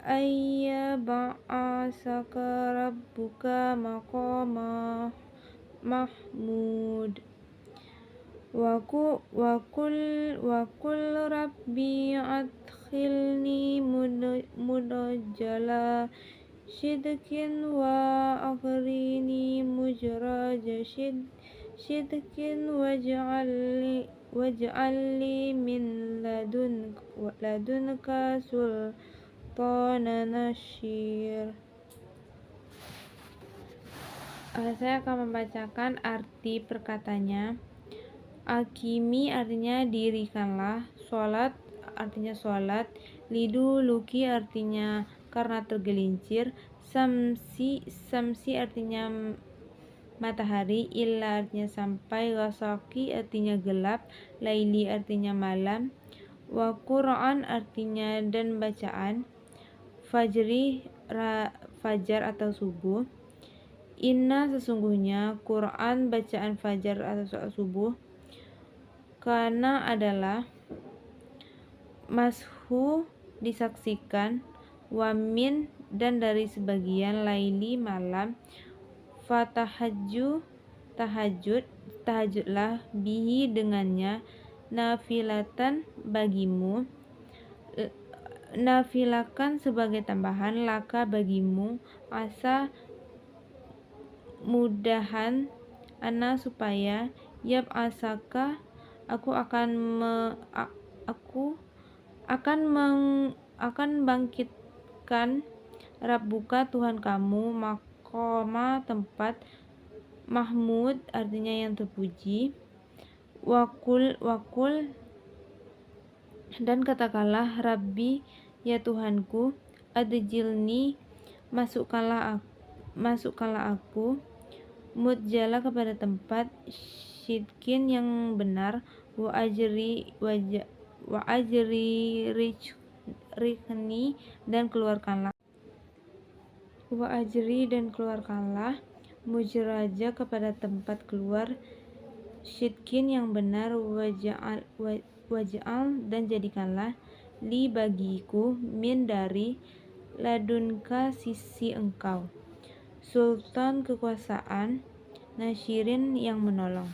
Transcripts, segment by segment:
ayya ba'asaka rabbuka maqama mahmud wa qul rabbi adkhilni mudjala sidqin wa akhrini mujraja sidqin waj'alni min ladunka sultanan nasyir. Saya akan membacakan arti perkatanya. Akimi artinya dirikanlah, sholat artinya sholat, liduluki artinya karena tergelincir, samsi artinya matahari, illa artinya sampai, ghasaqi artinya gelap, laili artinya malam, wa Qur'an artinya dan bacaan, fajar atau subuh, inna sesungguhnya, Quran bacaan fajar atau sholat subuh, karena adalah, mashu disaksikan, wamin dan dari sebagian, laili malam, tahajudlah, bihi dengannya, nafilatan bagimu, nafilakan sebagai tambahan, laka bagimu, asa mudahan, ana supaya, yab asaka aku akan bangkitkan, rabbuka Tuhan kamu, maqama tempat, mahmud artinya yang terpuji, wakul dan katakanlah, Rabbi ya Tuhanku, adjilni masukkanlah aku, mudjala kepada tempat, syidkin yang benar, wa ajri rikni dan keluarkanlah, mujraja kepada tempat keluar, syidkin yang benar, waj'al dan jadikanlah, li bagiku, min dari, ladunka sisi engkau, sultan kekuasaan, nasyirin yang menolong.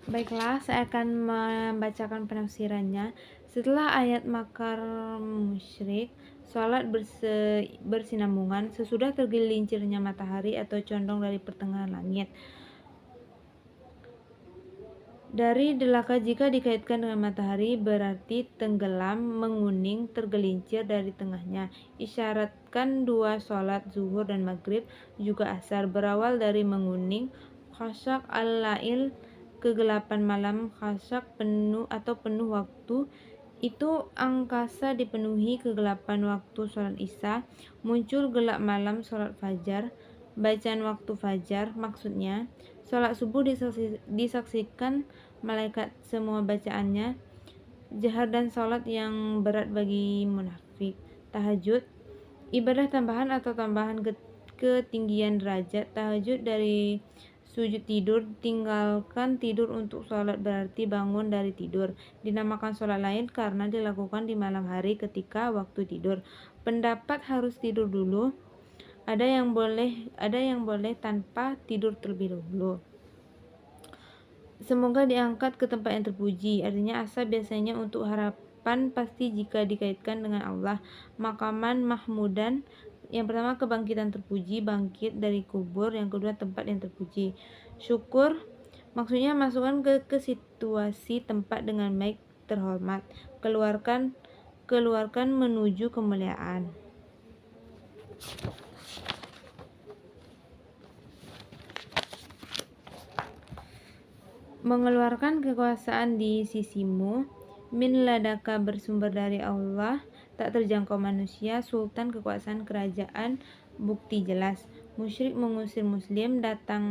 Baiklah, saya akan membacakan penafsirannya. Setelah ayat makar musyrik, sholat bersinambungan, sesudah tergelincirnya matahari atau condong dari pertengahan langit. Dari delaka jika dikaitkan dengan matahari berarti tenggelam, menguning, tergelincir dari tengahnya. Isyaratkan dua sholat zuhur dan maghrib, juga asar, berawal dari menguning, khasyak al-lail, kegelapan malam, khasyak penuh waktu, itu angkasa dipenuhi kegelapan waktu sholat isya, muncul gelap malam sholat fajar, bacaan waktu fajar, maksudnya sholat subuh disaksikan malaikat semua bacaannya, jahar dan sholat yang berat bagi munafik. Tahajud, ibadah tambahan atau tambahan ketinggian derajat. Tahajud dari sujud tidur, tinggalkan tidur untuk sholat berarti bangun dari tidur. Dinamakan sholat lain karena dilakukan di malam hari ketika waktu tidur. Pendapat harus tidur dulu, ada yang boleh tanpa tidur terlebih dahulu. Semoga diangkat ke tempat yang terpuji, artinya asa biasanya untuk harapan pasti jika dikaitkan dengan Allah. Makaman mahmudan, yang pertama kebangkitan terpuji, bangkit dari kubur, yang kedua tempat yang terpuji. Syukur maksudnya masukkan ke situasi tempat dengan baik, terhormat, keluarkan menuju kemuliaan. Mengeluarkan kekuasaan di sisimu, min ladaka bersumber dari Allah, tak terjangkau manusia, sultan kekuasaan kerajaan, bukti jelas. Musyrik mengusir muslim, datang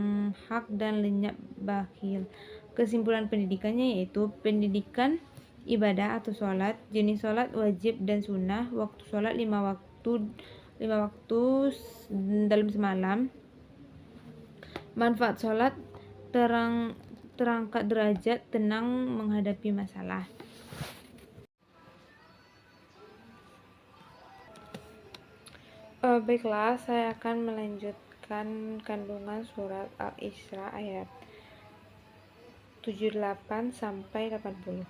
hak dan lenyap bakhil. Kesimpulan pendidikannya yaitu pendidikan ibadah atau sholat, jenis sholat wajib dan sunnah, waktu sholat 5 waktu dalam semalam, manfaat sholat, terangkat derajat, tenang menghadapi masalah. Baiklah, saya akan melanjutkan kandungan surat Al-Isra ayat 78 sampai 80.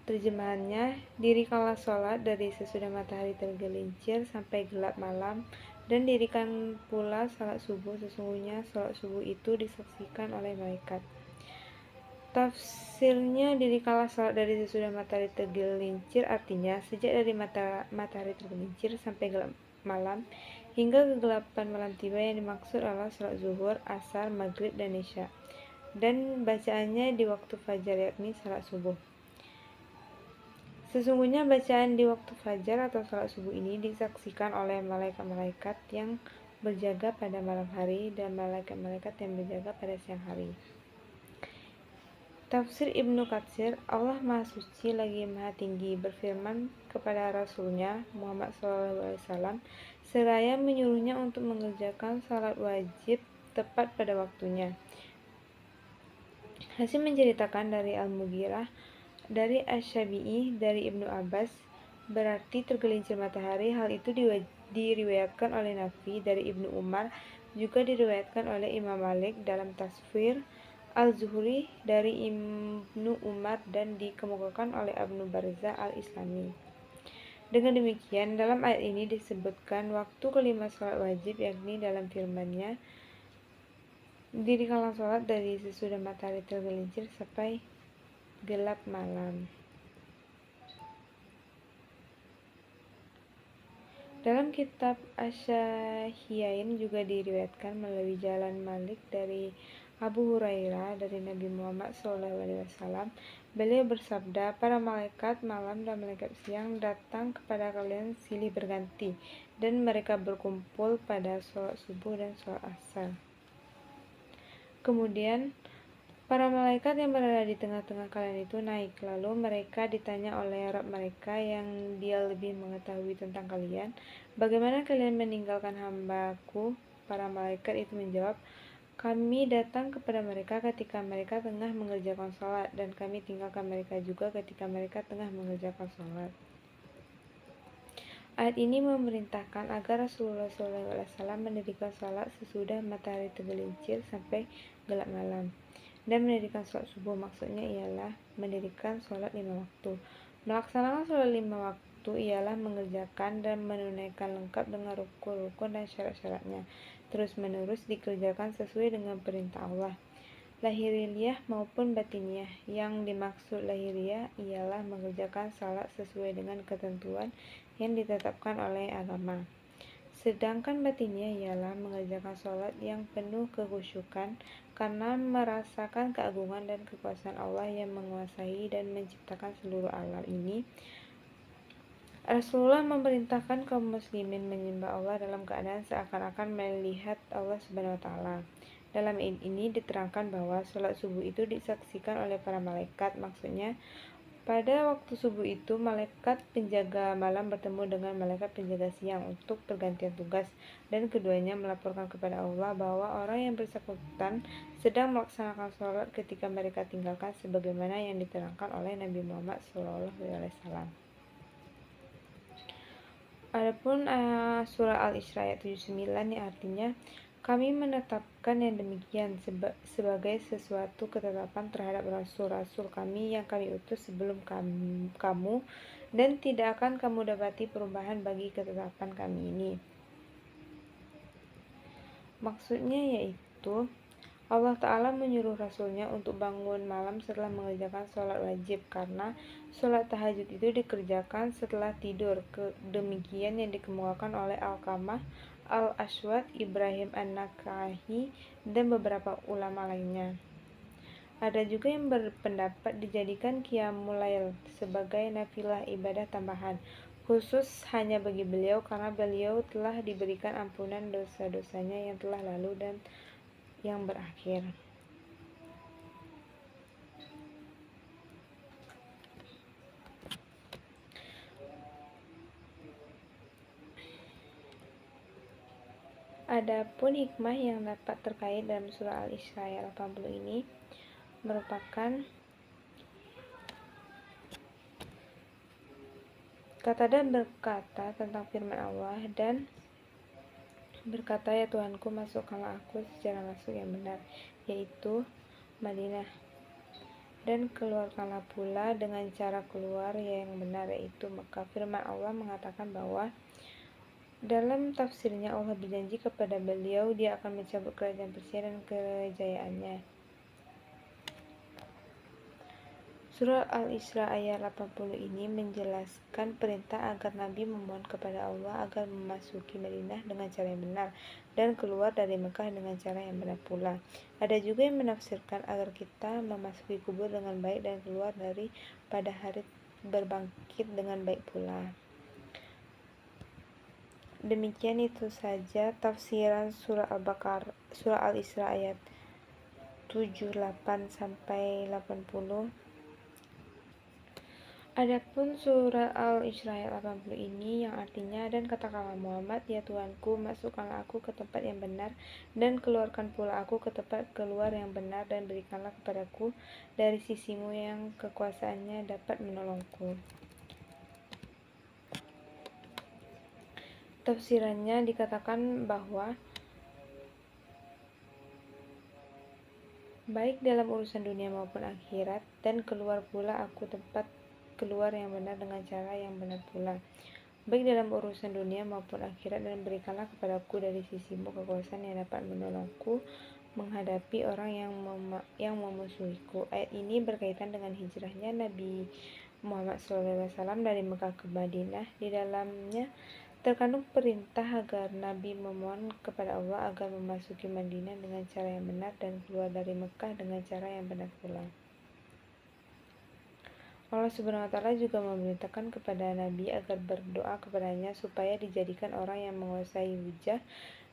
Terjemahannya, dirikanlah sholat dari sesudah matahari tergelincir sampai gelap malam, dan dirikan pula salat subuh, sesungguhnya salat subuh itu disaksikan oleh malaikat. Tafsirnya, dirikanlah sholat dari sesudah matahari tergelincir artinya sejak dari matahari tergelincir sampai gelap malam hingga kegelapan malam tiba. Yang dimaksud adalah sholat zuhur, asar, maghrib, dan isya, dan bacaannya di waktu fajar, yakni salat subuh. Sesungguhnya bacaan di waktu fajar atau salat subuh ini disaksikan oleh malaikat-malaikat yang berjaga pada malam hari dan malaikat-malaikat yang berjaga pada siang hari. Tafsir Ibnu Katsir, Allah Maha Suci lagi Maha Tinggi berfirman kepada Rasulnya Muhammad SAW seraya menyuruhnya untuk mengerjakan salat wajib tepat pada waktunya. Hasim menceritakan dari Al-Mughirah, dari Asy-Syafi'i, dari Ibnu Abbas, berarti tergelincir matahari. Hal itu diriwayatkan oleh Nafi dari Ibnu Umar, juga diriwayatkan oleh Imam Malik dalam Tasfir Al-Zuhri dari Ibnu Umar, dan dikemukakan oleh Ibnu Barzah Al-Islami. Dengan demikian, dalam ayat ini disebutkan waktu kelima salat wajib, yakni dalam firman-Nya, dirikanlah salat dari sesudah matahari tergelincir sampai gelap malam. Dalam kitab Asy-Syahihain juga diriwayatkan melalui jalan Malik dari Abu Hurairah dari Nabi Muhammad SAW. Beliau bersabda, para malaikat malam dan malaikat siang datang kepada kalian silih berganti, dan mereka berkumpul pada sholat subuh dan sholat asar. Kemudian para malaikat yang berada di tengah-tengah kalian itu naik, lalu mereka ditanya oleh Rabb mereka yang Dia lebih mengetahui tentang kalian, bagaimana kalian meninggalkan hamba-Ku? Para malaikat itu menjawab, kami datang kepada mereka ketika mereka tengah mengerjakan sholat, dan kami tinggalkan mereka juga ketika mereka tengah mengerjakan sholat. Ayat ini memerintahkan agar Rasulullah SAW mendirikan sholat sesudah matahari tergelincir sampai gelap malam, dan mendirikan sholat subuh. Maksudnya ialah mendirikan sholat 5 waktu. Melaksanakan sholat 5 waktu ialah mengerjakan dan menunaikan lengkap dengan rukun-rukun dan syarat-syaratnya, terus menerus dikerjakan sesuai dengan perintah Allah, lahiriah maupun batiniah. Yang dimaksud lahiriah ialah mengerjakan salat sesuai dengan ketentuan yang ditetapkan oleh agama. Sedangkan batiniah ialah mengerjakan salat yang penuh kekhusyukan karena merasakan keagungan dan kekuasaan Allah yang menguasai dan menciptakan seluruh alam ini. Rasulullah memerintahkan kaum muslimin menyembah Allah dalam keadaan seakan-akan melihat Allah Subhanahu wa taala. Dalam ini diterangkan bahwa sholat subuh itu disaksikan oleh para malaikat. Maksudnya, pada waktu subuh itu malaikat penjaga malam bertemu dengan malaikat penjaga siang untuk pergantian tugas, dan keduanya melaporkan kepada Allah bahwa orang yang bersangkutan sedang melaksanakan sholat ketika mereka tinggalkan, sebagaimana yang diterangkan oleh Nabi Muhammad SAW. Adapun surah Al-Isra ayat 79 yang artinya, kami menetapkan yang demikian sebagai sesuatu ketetapan terhadap rasul-rasul kami yang kami utus sebelum kamu, dan tidak akan kamu dapati perubahan bagi ketetapan kami ini. Maksudnya yaitu, Allah Ta'ala menyuruh Rasulnya untuk bangun malam setelah mengerjakan sholat wajib, karena sholat tahajud itu dikerjakan setelah tidur. Demikian yang dikemukakan oleh Al-Qamah, Al-Aswad, Ibrahim An-Nakha'i, dan beberapa ulama lainnya. Ada juga yang berpendapat dijadikan Qiyamul Lail sebagai nafilah ibadah tambahan, khusus hanya bagi beliau karena beliau telah diberikan ampunan dosa-dosanya yang telah lalu dan yang berakhir. Adapun hikmah yang dapat terkait dalam surah Al-Isra ayat 80 ini merupakan Qatadah berkata tentang firman Allah, dan berkata, ya Tuhanku, masukkanlah aku secara masuk yang benar, yaitu Madinah, dan keluarkanlah pula dengan cara keluar yang benar, yaitu Mekah. Firman Allah mengatakan bahwa dalam tafsirnya Allah berjanji kepada beliau dia akan mencabut kerajaan Persia dan kejayaannya. Surah Al-Isra ayat 80 ini menjelaskan perintah agar Nabi memohon kepada Allah agar memasuki Madinah dengan cara yang benar dan keluar dari Mekah dengan cara yang benar pula. Ada juga yang menafsirkan agar kita memasuki kubur dengan baik dan keluar dari pada hari berbangkit dengan baik pula. Demikian itu saja tafsiran surah Al-Isra ayat 78 sampai 80. Adapun surah Al-Isra ayat 80 ini yang artinya, dan katakanlah Muhammad, ya Tuhanku, masukkanlah aku ke tempat yang benar dan keluarkan pula aku ke tempat keluar yang benar, dan berikanlah kepadaku dari sisimu yang kekuasaannya dapat menolongku. Tafsirannya dikatakan bahwa baik dalam urusan dunia maupun akhirat, dan keluar pula aku tempat keluar yang benar dengan cara yang benar pula. Baik dalam urusan dunia maupun akhirat, dan berikanlah kepadaku dari sisimu kekuasaan yang dapat menolongku menghadapi orang yang memusuhiku. Ayat ini berkaitan dengan hijrahnya Nabi Muhammad SAW dari Mekah ke Madinah. Di dalamnya terkandung perintah agar Nabi memohon kepada Allah agar memasuki Madinah dengan cara yang benar dan keluar dari Mekah dengan cara yang benar pula. Allah Subhanahu wa Ta'ala juga memerintahkan kepada Nabi agar berdoa kepadanya supaya dijadikan orang yang menguasai hujah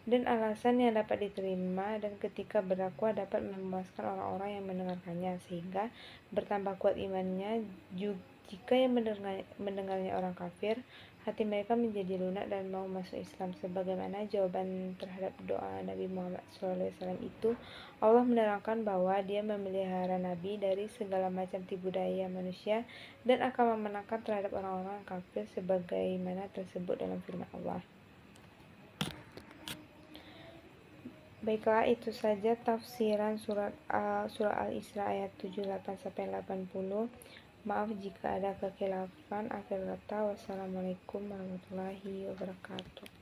dan alasan yang dapat diterima, dan ketika berdakwah dapat memuaskan orang-orang yang mendengarkannya sehingga bertambah kuat imannya. Jika yang mendengarnya orang kafir, hati mereka menjadi lunak dan mau masuk Islam. Sebagaimana jawaban terhadap doa Nabi Muhammad SAW itu, Allah menerangkan bahwa dia memelihara Nabi dari segala macam tipu daya manusia dan akan memenangkan terhadap orang-orang kafir sebagaimana tersebut dalam firman Allah. Baiklah, itu saja tafsiran surah Al-Isra ayat 78-80. Maaf jika ada kekhilafan. Akhir kata, wassalamualaikum warahmatullahi wabarakatuh.